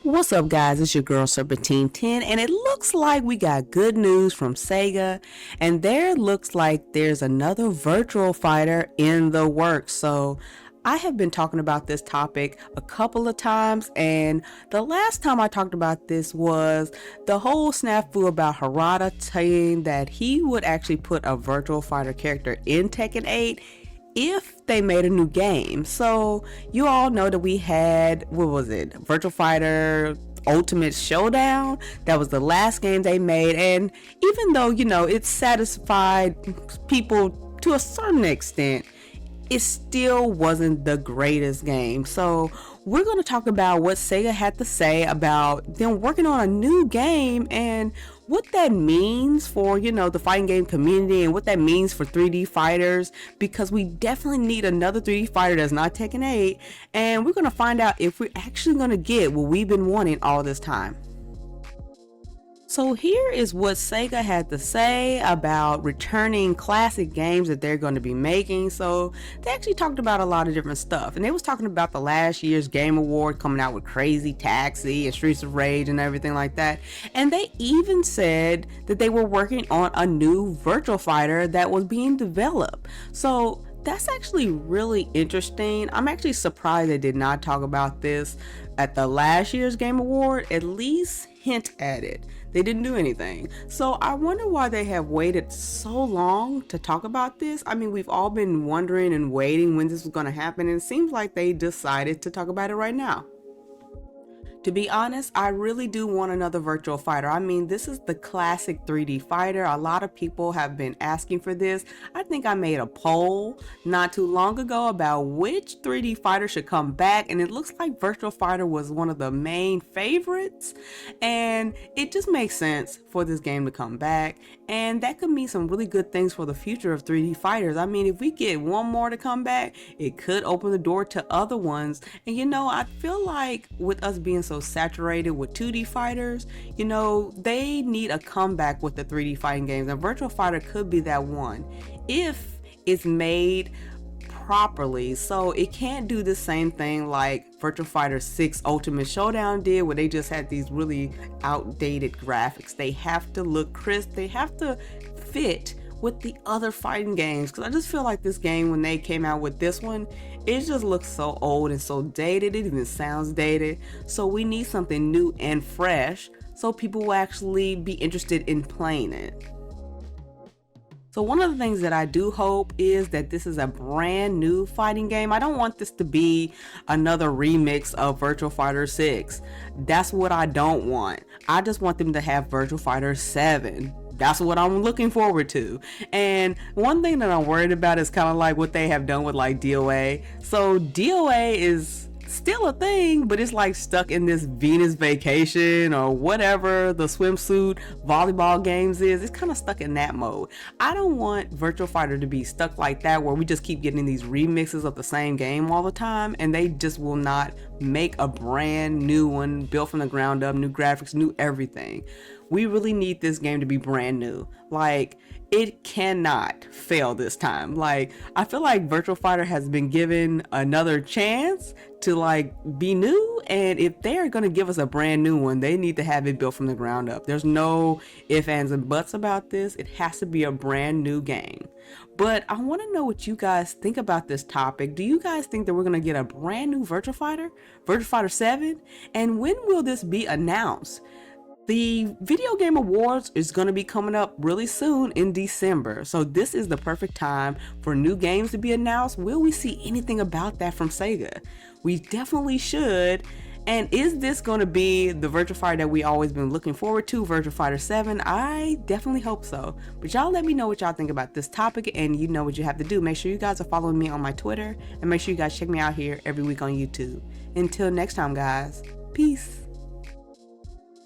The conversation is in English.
What's up, guys? It's your girl Serpentine 10, and it looks like we got good news from Sega, and there looks like there's another Virtual Fighter in the works. So I have been talking about this topic a couple of times, and the last time I talked about this was the whole snafu about Harada saying that he would actually put a Virtual Fighter character in Tekken 8 if they made a new game. So you all know that we had, what was it, Virtual Fighter Ultimate Showdown. That was the last game they made, and even though it satisfied people to a certain extent, it still wasn't the greatest game. So we're going to talk about what Sega had to say about them working on a new game and what that means for, the fighting game community and what that means for 3D fighters, because we definitely need another 3D fighter that's not Tekken 8, and we're going to find out if we're actually going to get what we've been wanting all this time. So here is what Sega had to say about returning classic games that they're going to be making. So they actually talked about a lot of different stuff, and they was talking about the last year's Game Award coming out with Crazy Taxi and Streets of Rage and everything like that. And they even said that they were working on a new Virtual Fighter that was being developed. So that's actually really interesting. I'm actually surprised they did not talk about this at the last year's Game Award, at least hint at it. They didn't do anything. So I wonder why they have waited so long to talk about this. I mean, we've all been wondering and waiting when this was going to happen, and it seems like they decided to talk about it right now. To be honest, I really do want another Virtual Fighter. I mean, this is the classic 3D fighter. A lot of people have been asking for this. I think I made a poll not too long ago about which 3D fighter should come back, and it looks like Virtual Fighter was one of the main favorites, and it just makes sense for this game to come back, and that could mean some really good things for the future of 3D fighters. I mean, if we get one more to come back, it could open the door to other ones. And I feel like with us being so saturated with 2D fighters, they need a comeback with the 3D fighting games, and Virtual Fighter could be that one if it's made properly. So it can't do the same thing like Virtua Fighter 6 Ultimate Showdown did, where they just had these really outdated graphics. They have to look crisp, they have to fit with the other fighting games, because I just feel like this game, when they came out with this one, it just looks so old and so dated. It even sounds dated. So we need something new and fresh so people will actually be interested in playing it. So one of the things that I do hope is that this is a brand new fighting game. I don't want this to be another remix of Virtua Fighter 6. That's what I don't want. I just want them to have Virtua Fighter 7. That's what I'm looking forward to. And one thing that I'm worried about is kind of like what they have done with like DOA. So DOA is still a thing, but it's like stuck in this Venus Vacation or whatever the swimsuit volleyball games is. It's kind of stuck in that mode. I don't want Virtual Fighter to be stuck like that, where we just keep getting these remixes of the same game all the time, and they just will not make a brand new one built from the ground up, new graphics, new everything. We really need this game to be brand new. Like, it cannot fail this time. Like, I feel like Virtual Fighter has been given another chance to like be new, and if they're gonna give us a brand new one, they need to have it built from the ground up. There's no ifs, ands, and buts about this. It has to be a brand new game. But I want to know what you guys think about this topic. Do you guys think that we're gonna get a brand new Virtual Fighter 7? And when will this be announced? The Video Game Awards is going to be coming up really soon in December, so this is the perfect time for new games to be announced. Will we see anything about that from Sega? We definitely should. And is this going to be the Virtua Fighter that we always been looking forward to, Virtua Fighter 7? I definitely hope so. But y'all let me know what y'all think about this topic, and you know what you have to do. Make sure you guys are following me on my Twitter, and make sure you guys check me out here every week on YouTube. Until next time, guys, peace.